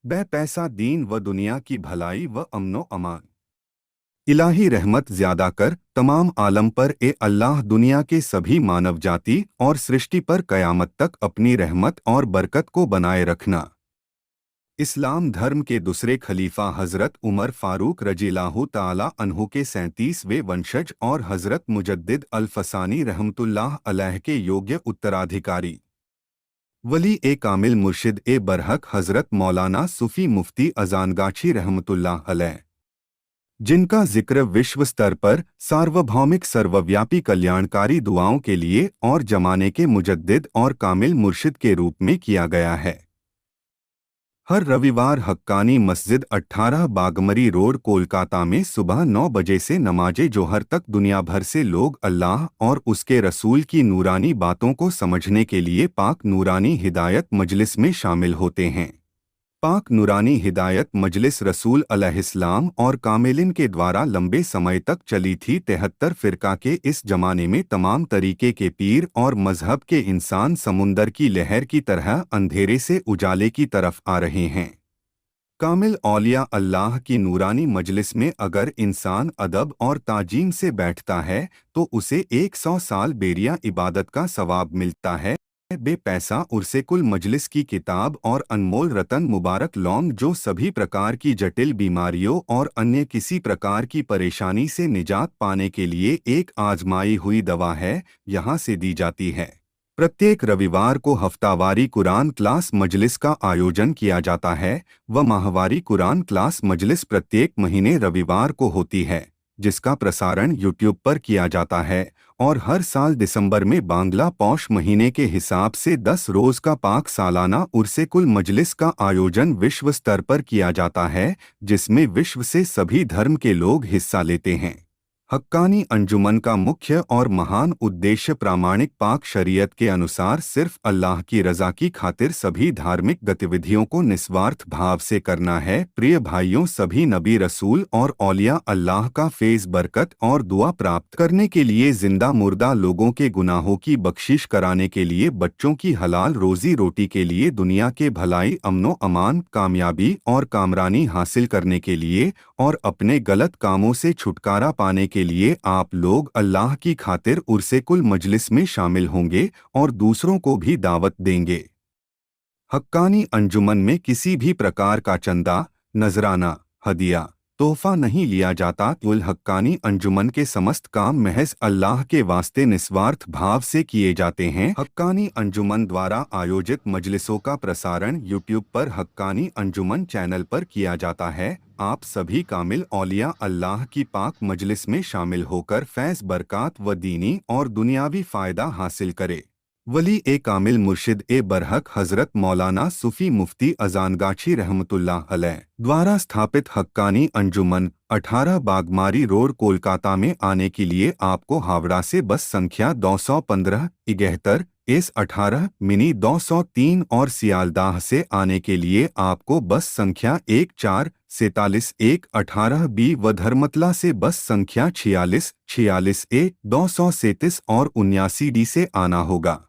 बह पैसा दीन व दुनिया की भलाई व अमनो अमान। इलाही रहमत ज्यादा कर तमाम आलम पर ए अल्लाह दुनिया के सभी मानव जाति और सृष्टि पर कयामत तक अपनी रहमत और बरकत को बनाए रखना। इस्लाम धर्म के दूसरे खलीफा हजरत उमर फारूक रजील्लाहु ताला अन्हु के 37वें वंशज और हजरत मुजद्दिद अल फसानी रहमतुल्लाह अलैह के योग्य उत्तराधिकारी वली ए कामिल मुर्शिद ए बरहक हजरत मौलाना सूफी मुफ्ती अजानगाछी रहमतुल्लाह अलैह, जिनका जिक्र विश्व स्तर पर सार्वभौमिक सर्वव्यापी कल्याणकारी दुआओं के लिए और जमाने के मुजद्दिद और कामिल मुर्शिद के रूप में किया गया है। हर रविवार हक्कानी मस्जिद 18 बागमरी रोड कोलकाता में सुबह 9 बजे से नमाजे जोहर तक दुनिया भर से लोग अल्लाह और उसके रसूल की नूरानी बातों को समझने के लिए पाक नूरानी हिदायत मजलिस में शामिल होते हैं। पाक नूरानी हिदायत मजलिस रसूल अलैहिस्सलाम और कामिलिन के द्वारा लंबे समय तक चली थी। 73 फिरका के इस जमाने में तमाम तरीके के पीर और मजहब के इंसान समुंदर की लहर की तरह अंधेरे से उजाले की तरफ आ रहे हैं। कामिल औलिया अल्लाह की नूरानी मजलिस में अगर इंसान अदब और ताजीम से बैठता है तो उसे 100 साल बेरिया इबादत का सवाब मिलता है। बे पैसा उर्से कुल मजलिस की किताब और अनमोल रतन मुबारक लौंग जो सभी प्रकार की जटिल बीमारियों और अन्य किसी प्रकार की परेशानी से निजात पाने के लिए एक आजमाई हुई दवा है, यहाँ से दी जाती है। प्रत्येक रविवार को हफ्तावारी कुरान क्लास मजलिस का आयोजन किया जाता है व माहवारी कुरान क्लास मजलिस प्रत्येक महीने रविवार को होती है, जिसका प्रसारण यूट्यूब पर किया जाता है। और हर साल दिसंबर में बांग्ला पौष महीने के हिसाब से 10 रोज का पाक सालाना उर्से कुल मजलिस का आयोजन विश्व स्तर पर किया जाता है, जिसमें विश्व से सभी धर्म के लोग हिस्सा लेते हैं। हक्कानी अंजुमन का मुख्य और महान उद्देश्य प्रामाणिक पाक शरीयत के अनुसार सिर्फ अल्लाह की रज़ा की खातिर सभी धार्मिक गतिविधियों को निस्वार्थ भाव से करना है। प्रिय भाइयों, सभी नबी रसूल और औलिया अल्लाह का फैज़ बरकत और दुआ प्राप्त करने के लिए, जिंदा मुर्दा लोगों के गुनाहों की बख्शिश कराने के लिए, बच्चों की हलाल रोजी रोटी के लिए, दुनिया के भलाई अमनो अमान कामयाबी और कामरानी हासिल करने के लिए और अपने गलत कामों से छुटकारा पाने के लिए आप लोग अल्लाह की खातिर उर्से कुल मजलिस में शामिल होंगे और दूसरों को भी दावत देंगे। हक्कानी अंजुमन में किसी भी प्रकार का चंदा, नजराना, हदिया, तोहफा नहीं लिया जाता। कुल हक्कानी अंजुमन के समस्त काम महज अल्लाह के वास्ते निस्वार्थ भाव से किए जाते हैं। हक्कानी अंजुमन द्वारा आयोजित मजलिसों का प्रसारण यूट्यूब पर हक्कानी अंजुमन चैनल पर किया जाता है। आप सभी कामिल औलिया अल्लाह की पाक मजलिस में शामिल होकर फैज़ बरक़ात व दीनी और दुनियावी फ़ायदा हासिल करें। वली ए कामिल मुर्शिद ए बरहक हजरत मौलाना सूफी मुफ्ती अजानगाछी रहमतुल्लाह अलैह द्वारा स्थापित हक्कानी अंजुमन 18 बागमारी रोड कोलकाता में आने के लिए आपको हावड़ा से बस संख्या 215 71 एस 18 मिनी 203 और सियालदाह से आने के लिए आपको बस संख्या 1447 118 बी व धर्मतला से बस संख्या 46 46 ए 237 और 79 डी से आना होगा।